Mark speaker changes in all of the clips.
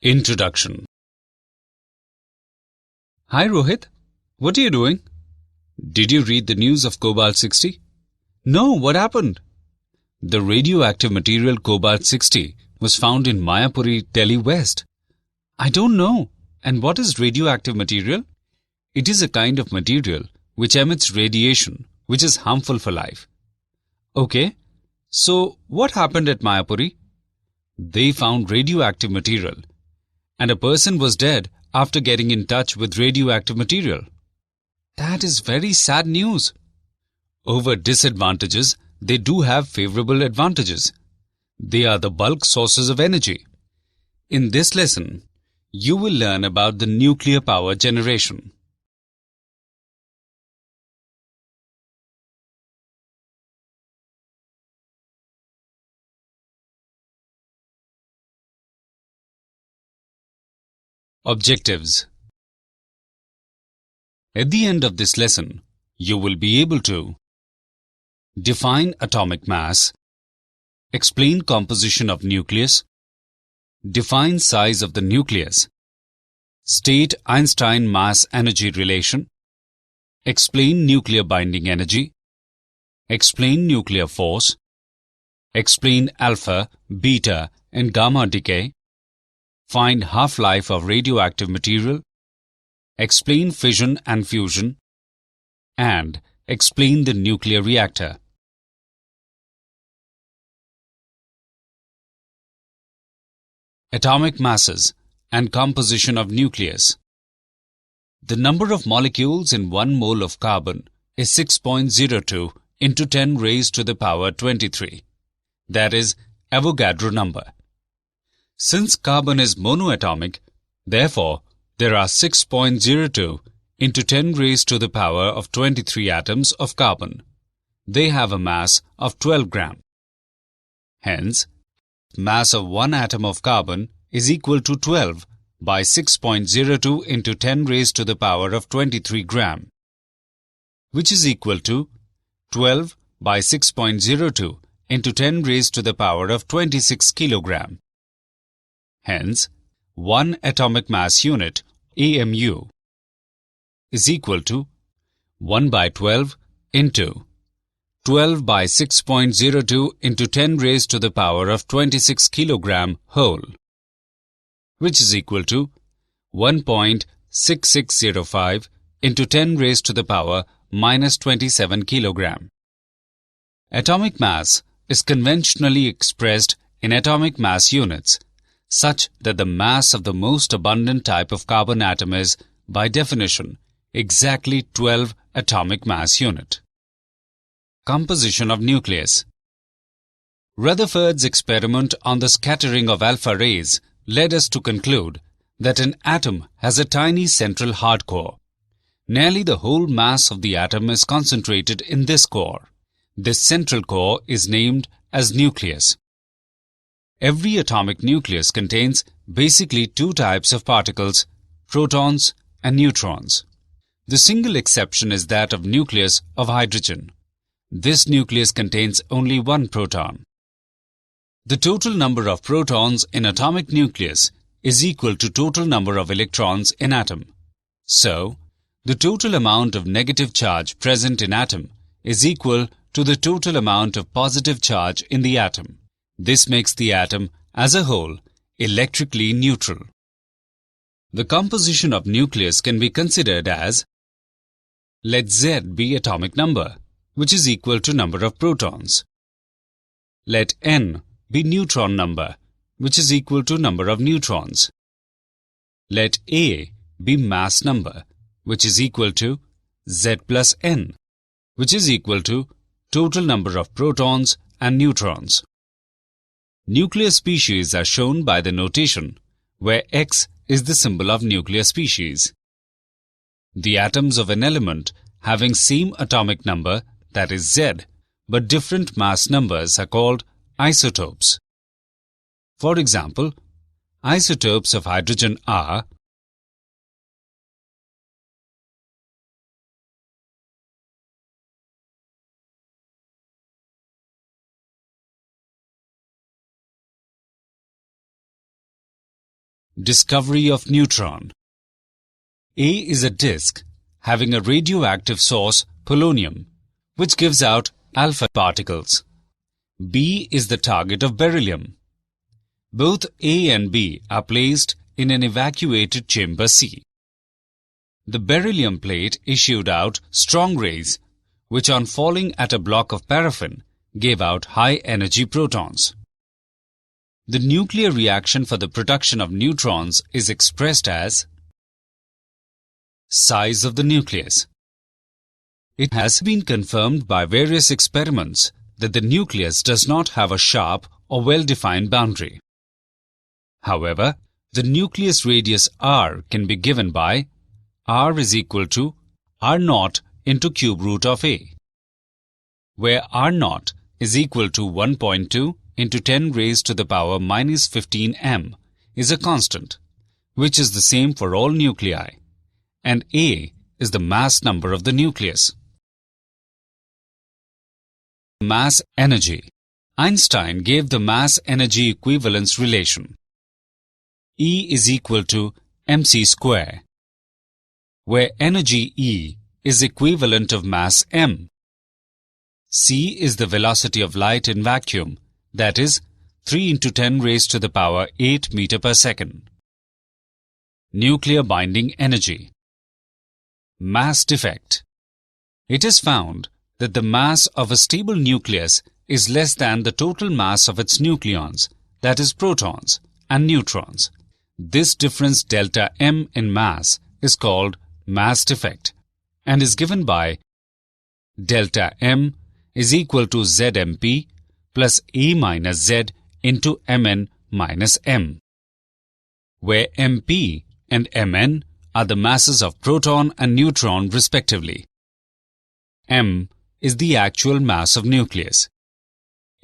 Speaker 1: Introduction. Hi Rohit, what are you doing? Did you read the news of Cobalt-60? No, what happened? The radioactive material Cobalt-60 was found in Mayapuri, Delhi West. I don't know. And what is radioactive material? It is a kind of material which emits radiation which is harmful for life. Okay, so what happened at Mayapuri? They found radioactive material, and a person was dead after getting in touch with radioactive material. That is very sad news. Over disadvantages, they do have favorable advantages. They are the bulk sources of energy. In this lesson, you will learn about the nuclear power generation. Objectives. At the end of this lesson, you will be able to define atomic mass, explain composition of nucleus, define size of the nucleus, state Einstein mass-energy relation, explain nuclear binding energy, explain nuclear force, explain alpha, beta, and gamma decay, find half-life of radioactive material, explain fission and fusion, and explain the nuclear reactor. Atomic masses and composition of nucleus. The number of molecules in 1 mole of carbon is 6.02 into 10 raised to the power 23. That is Avogadro number. Since carbon is monoatomic, therefore, there are 6.02 into 10 raised to the power of 23 atoms of carbon. They have a mass of 12 gram. Hence, mass of one atom of carbon is equal to 12 by 6.02 into 10 raised to the power of 23 gram, which is equal to 12 by 6.02 into 10 raised to the power of 26 kilogram. Hence, 1 atomic mass unit, AMU, is equal to 1 by 12 into 12 by 6.02 into 10 raised to the power of 26 kilogram whole, which is equal to 1.6605 into 10 raised to the power minus 27 kilogram. Atomic mass is conventionally expressed in atomic mass units, such that the mass of the most abundant type of carbon atom is, by definition, exactly 12 atomic mass unit. Composition of nucleus. Rutherford's experiment on the scattering of alpha rays led us to conclude that an atom has a tiny central hard core. Nearly the whole mass of the atom is concentrated in this core. This central core is named as nucleus. Every atomic nucleus contains basically two types of particles, protons and neutrons. The single exception is that of nucleus of hydrogen. This nucleus contains only one proton. The total number of protons in atomic nucleus is equal to total number of electrons in atom. So, the total amount of negative charge present in atom is equal to the total amount of positive charge in the atom. This makes the atom, as a whole, electrically neutral. The composition of nucleus can be considered as: let Z be atomic number, which is equal to number of protons. Let N be neutron number, which is equal to number of neutrons. Let A be mass number, which is equal to Z plus N, which is equal to total number of protons and neutrons. Nuclear species are shown by the notation, where X is the symbol of nuclear species. The atoms of an element having same atomic number, that is Z, but different mass numbers are called isotopes. For example, isotopes of hydrogen are Discovery of neutron. A is a disk having a radioactive source, polonium, which gives out alpha particles. B is the target of beryllium. Both A and B are placed in an evacuated chamber C. The beryllium plate issued out strong rays, which on falling at a block of paraffin gave out high-energy protons. The nuclear reaction for the production of neutrons is expressed as size of the nucleus. It has been confirmed by various experiments that the nucleus does not have a sharp or well-defined boundary. However, the nucleus radius r can be given by r is equal to r0 into cube root of a, where r0 is equal to 1.2 into 10 raised to the power minus 15 m is a constant, which is the same for all nuclei, and a is the mass number of the nucleus. Mass energy. Einstein gave the mass-energy equivalence relation. E is equal to mc square, where energy E is equivalent of mass m. C is the velocity of light in vacuum, that is 3 into 10 raised to the power 8 meter per second. Nuclear binding energy. Mass defect. It is found that the mass of a stable nucleus is less than the total mass of its nucleons, that is protons and neutrons. This difference delta m in mass is called mass defect and is given by delta m is equal to zmp plus a minus z into mn minus m, where mp and mn are the masses of proton and neutron respectively. M is the actual mass of nucleus.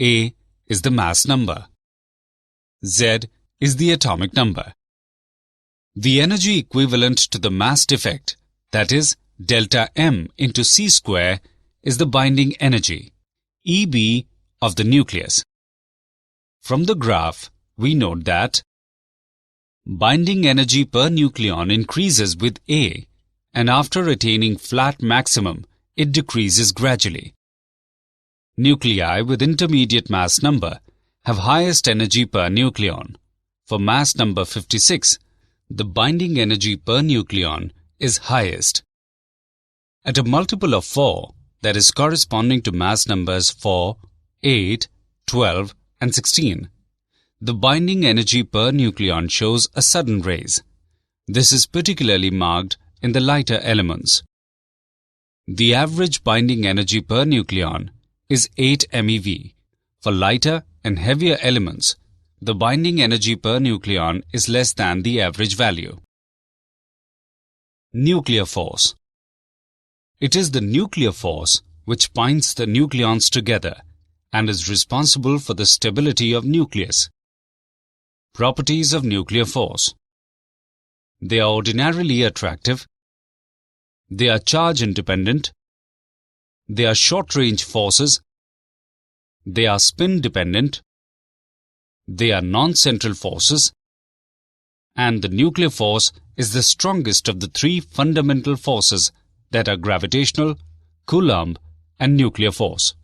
Speaker 1: A is the mass number. Z is the atomic number. The energy equivalent to the mass defect, that is delta m into c square, is the binding energy, EB, of the nucleus. From the graph, we note that binding energy per nucleon increases with A, and after attaining flat maximum, it decreases gradually. Nuclei with intermediate mass number have highest energy per nucleon. For mass number 56, the binding energy per nucleon is highest. At a multiple of 4, that is corresponding to mass numbers 4, 8, 12, and 16, the binding energy per nucleon shows a sudden raise. This is particularly marked in the lighter elements. The average binding energy per nucleon is 8 MeV. For lighter and heavier elements, the binding energy per nucleon is less than the average value. Nuclear force. It is the nuclear force which binds the nucleons together and is responsible for the stability of nucleus. Properties of nuclear force. They are ordinarily attractive. They are charge independent. They are short-range forces. They are spin dependent. They are non-central forces. And the nuclear force is the strongest of the three fundamental forces that are gravitational, Coulomb, and nuclear force.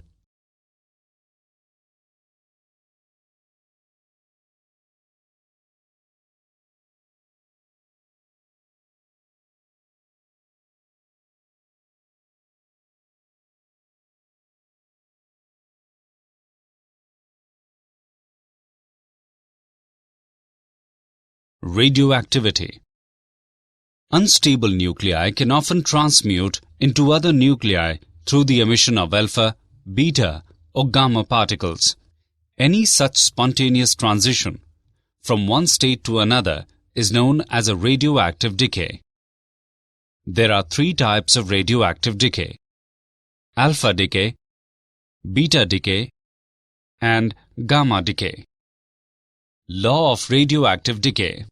Speaker 1: Radioactivity. Unstable nuclei can often transmute into other nuclei through the emission of alpha, beta, or gamma particles. Any such spontaneous transition from one state to another is known as a radioactive decay. There are three types of radioactive decay: alpha decay, beta decay, and gamma decay. Law of radioactive decay.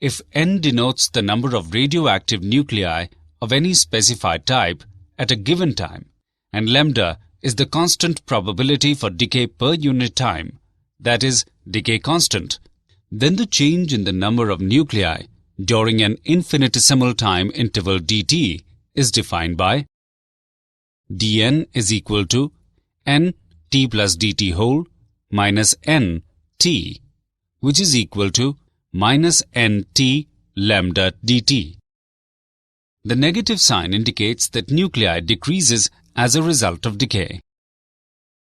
Speaker 1: If n denotes the number of radioactive nuclei of any specified type at a given time, and lambda is the constant probability for decay per unit time, that is, decay constant, then the change in the number of nuclei during an infinitesimal time interval dt is defined by dn is equal to n t plus dt whole minus n t, which is equal to minus nt lambda dt. The negative sign indicates that nuclei decreases as a result of decay.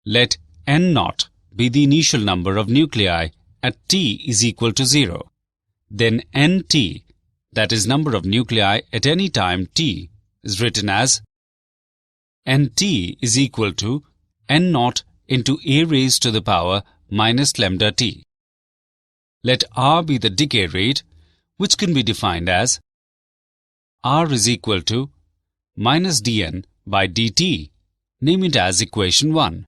Speaker 1: Let n naught be the initial number of nuclei at t is equal to 0. Then nt, that is number of nuclei at any time t, is written as nt is equal to n naught into a raised to the power minus lambda t. Let r be the decay rate, which can be defined as r is equal to minus dn by dt. Name it as equation 1.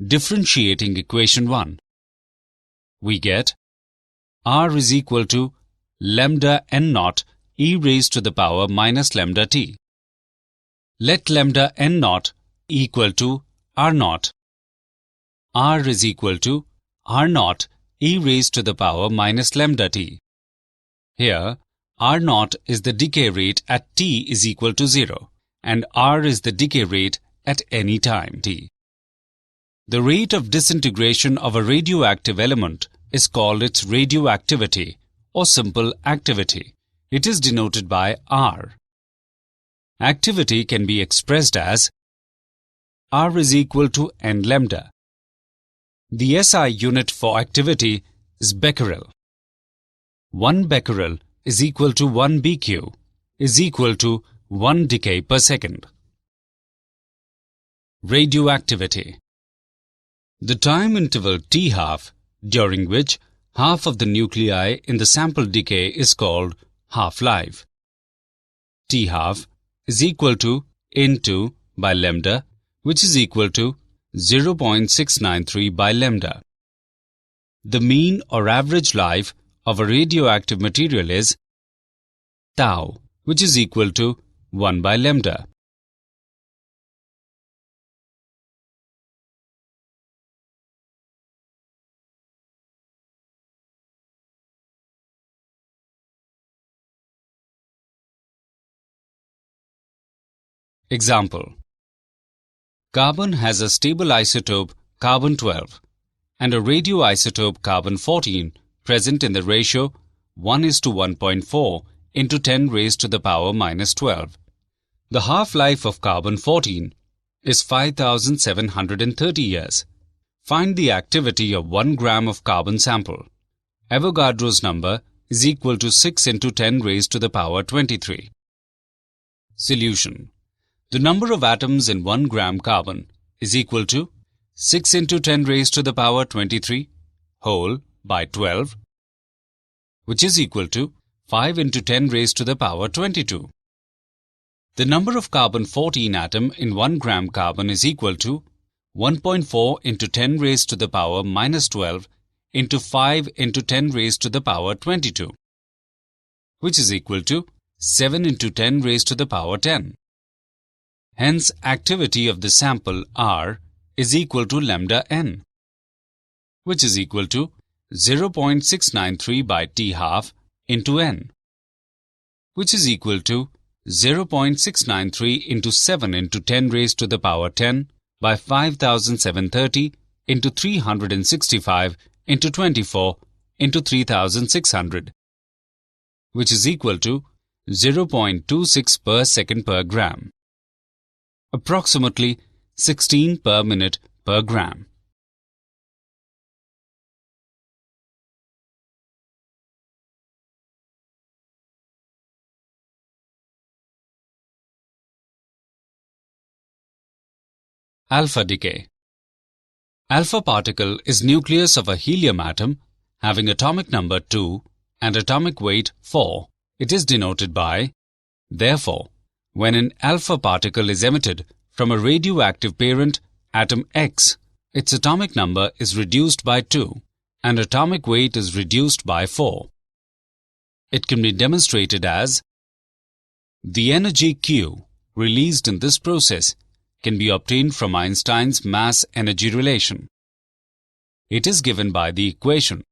Speaker 1: Differentiating equation 1, we get r is equal to lambda n naught e raised to the power minus lambda t. Let lambda n naught equal to r naught. R is equal to r naught e raised to the power minus lambda t. Here, r naught is the decay rate at t is equal to 0 and r is the decay rate at any time t. The rate of disintegration of a radioactive element is called its radioactivity or simple activity. It is denoted by R. Activity can be expressed as R is equal to n lambda. The SI unit for activity is becquerel. 1 becquerel is equal to 1 BQ is equal to 1 decay per second. Radioactivity. The time interval t½ during which half of the nuclei in the sample decay is called half-life. t½ is equal to N2 by lambda, which is equal to 0.693 by lambda. The mean or average life of a radioactive material is tau, which is equal to 1 by lambda. Example: carbon has a stable isotope carbon-12 and a radioisotope carbon-14 present in the ratio 1:1.4 into 10 raised to the power minus 12. The half-life of carbon-14 is 5,730 years. Find the activity of 1 gram of carbon sample. Avogadro's number is equal to 6 into 10 raised to the power 23. Solution: the number of atoms in 1 gram carbon is equal to 6 into 10 raised to the power 23 whole by 12, which is equal to 5 into 10 raised to the power 22. The number of carbon-14 atom in 1 gram carbon is equal to 1.4 into 10 raised to the power minus 12 into 5 into 10 raised to the power 22, which is equal to 7 into 10 raised to the power 10. Hence, activity of the sample R is equal to lambda n, which is equal to 0.693 by t½ into n, which is equal to 0.693 into 7 into 10 raised to the power 10 by 5,730 into 365 into 24 into 3,600, which is equal to 0.26 per second per gram. Approximately 16 per minute per gram. Alpha decay. Alpha particle is nucleus of a helium atom having atomic number 2 and atomic weight 4. It is denoted by, therefore, when an alpha particle is emitted from a radioactive parent atom X, its atomic number is reduced by 2 and atomic weight is reduced by 4. It can be demonstrated as the energy Q released in this process can be obtained from Einstein's mass-energy relation. It is given by the equation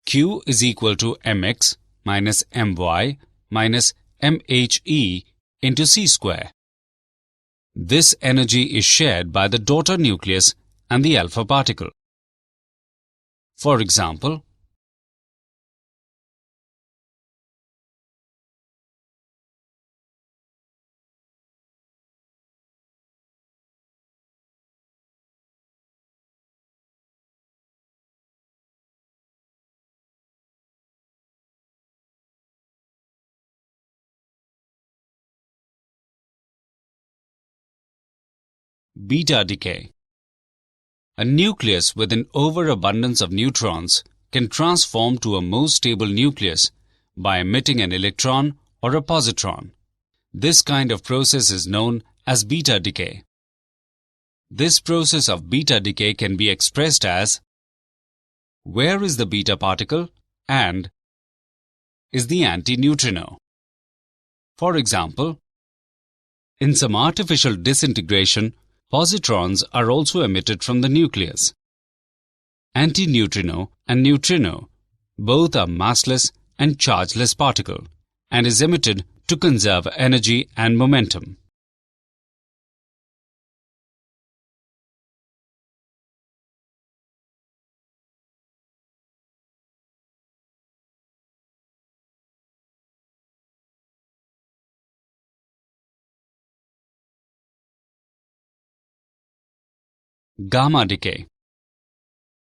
Speaker 1: Q is equal to mx minus my minus mhe into c square. This energy is shared by the daughter nucleus and the alpha particle. For example, beta decay. A nucleus with an overabundance of neutrons can transform to a more stable nucleus by emitting an electron or a positron. This kind of process is known as beta decay. This process of beta decay can be expressed as where is the beta particle and is the antineutrino. For example, in some artificial disintegration, positrons are also emitted from the nucleus. Antineutrino and neutrino both are massless and chargeless particle and is emitted to conserve energy and momentum. Gamma decay.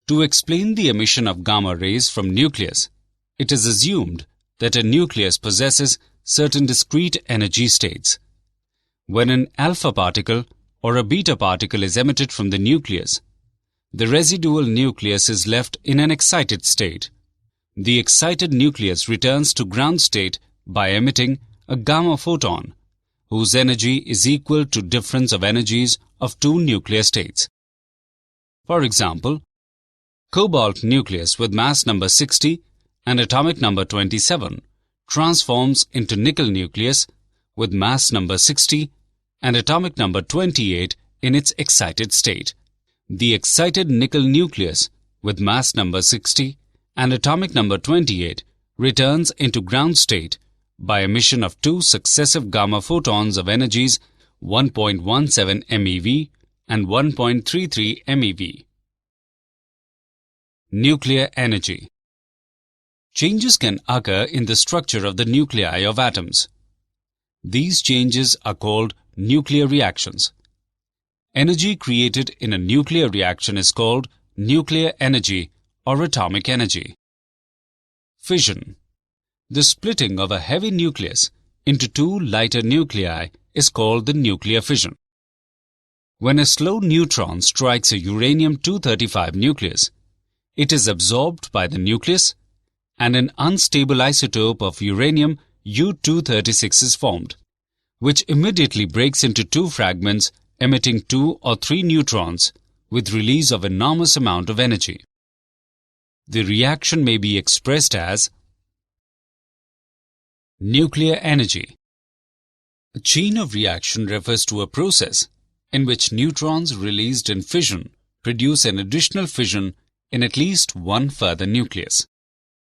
Speaker 1: To explain the emission of gamma rays from nucleus, it is assumed that a nucleus possesses certain discrete energy states. When an alpha particle or a beta particle is emitted from the nucleus, the residual nucleus is left in an excited state. The excited nucleus returns to ground state by emitting a gamma photon, whose energy is equal to difference of energies of two nuclear states. For example, cobalt nucleus with mass number 60 and atomic number 27 transforms into nickel nucleus with mass number 60 and atomic number 28 in its excited state. The excited nickel nucleus with mass number 60 and atomic number 28 returns into ground state by emission of two successive gamma photons of energies 1.17 MeV and 1.33 MeV. Nuclear energy. Changes can occur in the structure of the nuclei of atoms. These changes are called nuclear reactions. Energy created in a nuclear reaction is called nuclear energy or atomic energy. Fission. The splitting of a heavy nucleus into two lighter nuclei is called the nuclear fission. When a slow neutron strikes a uranium-235 nucleus, it is absorbed by the nucleus and an unstable isotope of uranium U-236 is formed, which immediately breaks into two fragments emitting 2 or 3 neutrons with release of enormous amount of energy. The reaction may be expressed as nuclear energy. A chain of reaction refers to a process in which neutrons released in fission produce an additional fission in at least one further nucleus.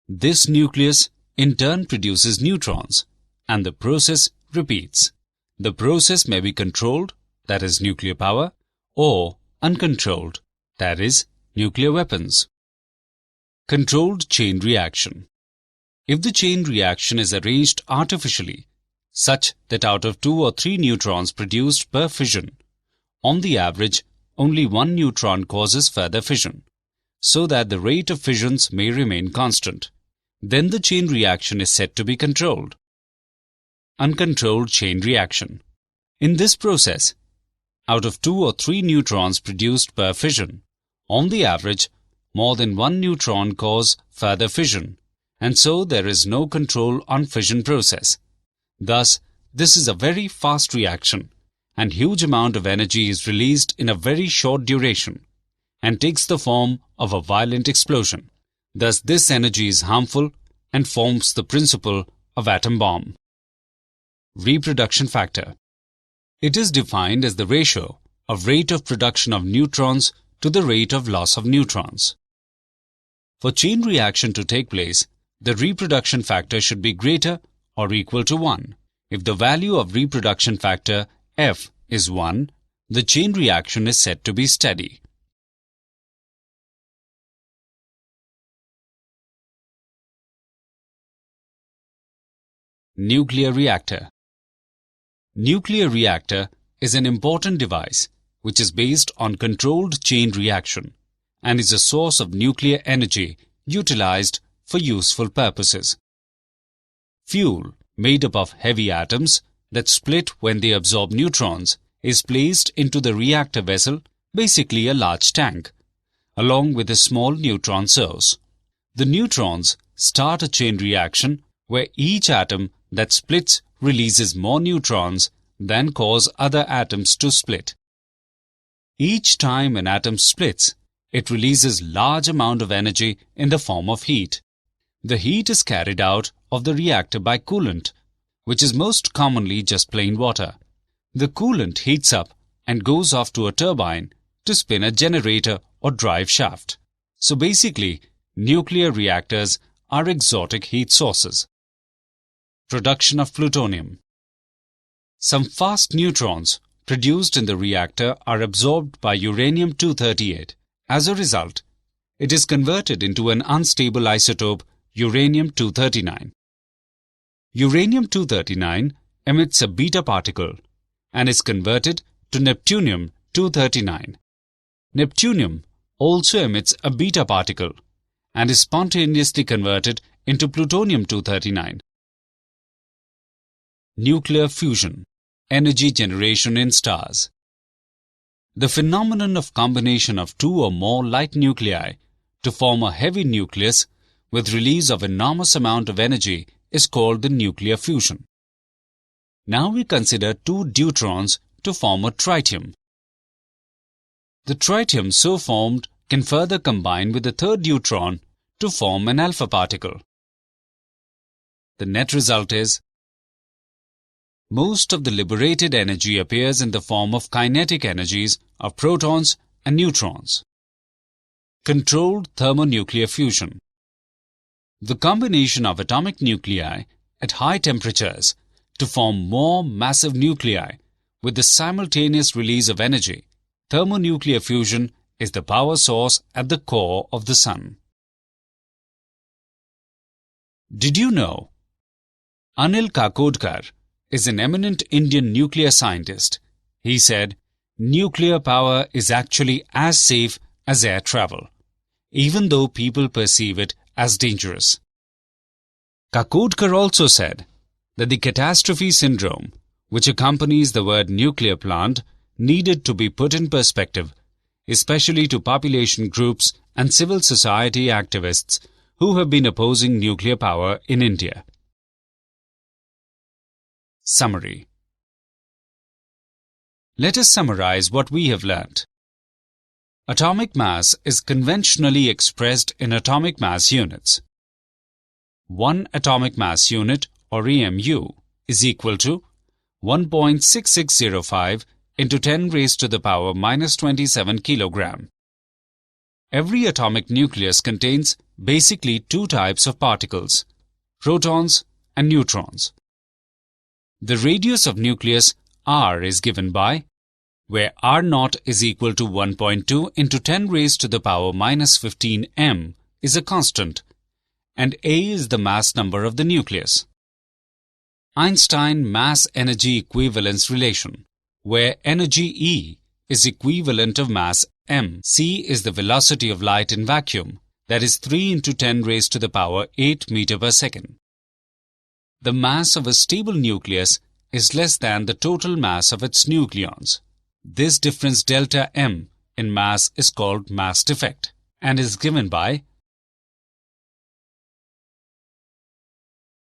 Speaker 1: This nucleus in turn produces neutrons, and the process repeats. The process may be controlled, that is nuclear power, or uncontrolled, that is nuclear weapons. Controlled chain reaction. If the chain reaction is arranged artificially, such that out of 2 or 3 neutrons produced per fission, on the average, only one neutron causes further fission, so that the rate of fissions may remain constant, then the chain reaction is said to be controlled. Uncontrolled chain reaction. In this process, out of 2 or 3 neutrons produced per fission, on the average, more than one neutron cause further fission, and so there is no control on fission process. Thus, this is a very fast reaction, and huge amount of energy is released in a very short duration, and takes the form of a violent explosion. Thus, this energy is harmful and forms the principle of atom bomb. Reproduction factor. It is defined as the ratio of rate of production of neutrons to the rate of loss of neutrons. For chain reaction to take place, the reproduction factor should be greater or equal to 1. If the value of reproduction factor F is 1, the chain reaction is said to be steady. Nuclear reactor. Nuclear reactor is an important device which is based on controlled chain reaction and is a source of nuclear energy utilized for useful purposes. Fuel, made up of heavy atoms that split when they absorb neutrons, is placed into the reactor vessel, basically a large tank, along with a small neutron source. The neutrons start a chain reaction where each atom that splits releases more neutrons than cause other atoms to split. Each time an atom splits, it releases large amount of energy in the form of heat. The heat is carried out of the reactor by coolant, which is most commonly just plain water. The coolant heats up and goes off to a turbine to spin a generator or drive shaft. So basically, nuclear reactors are exotic heat sources. Production of plutonium. Some fast neutrons produced in the reactor are absorbed by uranium-238. As a result, it is converted into an unstable isotope, uranium-239. Uranium-239 emits a beta particle and is converted to neptunium-239. Neptunium also emits a beta particle and is spontaneously converted into plutonium-239. Nuclear fusion, energy generation in stars. The phenomenon of combination of two or more light nuclei to form a heavy nucleus with release of enormous amount of energy is called the nuclear fusion. Now we consider two deuterons to form a tritium. The tritium so formed can further combine with the third deuteron to form an alpha particle. The net result is most of the liberated energy appears in the form of kinetic energies of protons and neutrons. Controlled thermonuclear fusion. The combination of atomic nuclei at high temperatures to form more massive nuclei with the simultaneous release of energy. Thermonuclear fusion is the power source at the core of the Sun. Did you know? Anil Kakodkar is an eminent Indian nuclear scientist. He said, nuclear power is actually as safe as air travel, even though people perceive it as dangerous. Kakodkar also said that the catastrophe syndrome, which accompanies the word nuclear plant, needed to be put in perspective, especially to population groups and civil society activists who have been opposing nuclear power in India. Summary. Let us summarize what we have learnt. Atomic mass is conventionally expressed in atomic mass units. 1 atomic mass unit, or EMU, is equal to 1.6605 into 10 raised to the power minus 27 kilogram. Every atomic nucleus contains basically two types of particles, protons and neutrons. The radius of nucleus R is given by, where R0 is equal to 1.2 into 10 raised to the power minus 15 m is a constant, and A is the mass number of the nucleus. Einstein mass-energy equivalence relation, where energy E is equivalent of mass m. C is the velocity of light in vacuum, that is 3 into 10 raised to the power 8 meter per second. The mass of a stable nucleus is less than the total mass of its nucleons. This difference delta m in mass is called mass defect and is given by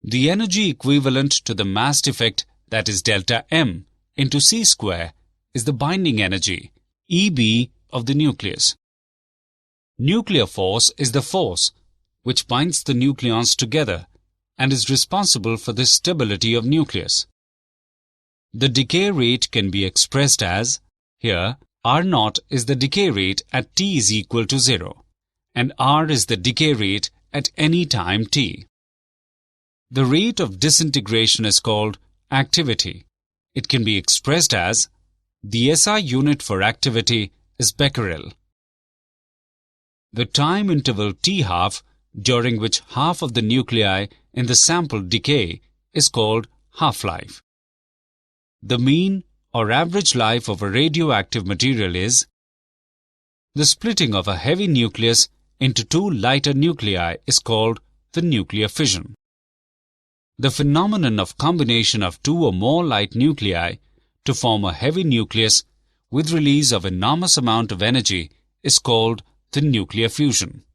Speaker 1: the energy equivalent to the mass defect, that is delta m, into c square is the binding energy, Eb, of the nucleus. Nuclear force is the force which binds the nucleons together and is responsible for the stability of nucleus. The decay rate can be expressed as, here, R0 is the decay rate at T is equal to 0, and r is the decay rate at any time t. The rate of disintegration is called activity. It can be expressed as the SI unit for activity is becquerel. The time interval t½ during which half of the nuclei in the sample decay is called half-life. The mean or average life of a radioactive material is the splitting of a heavy nucleus into two lighter nuclei is called the nuclear fission. The phenomenon of combination of two or more light nuclei to form a heavy nucleus with release of enormous amount of energy is called the nuclear fusion.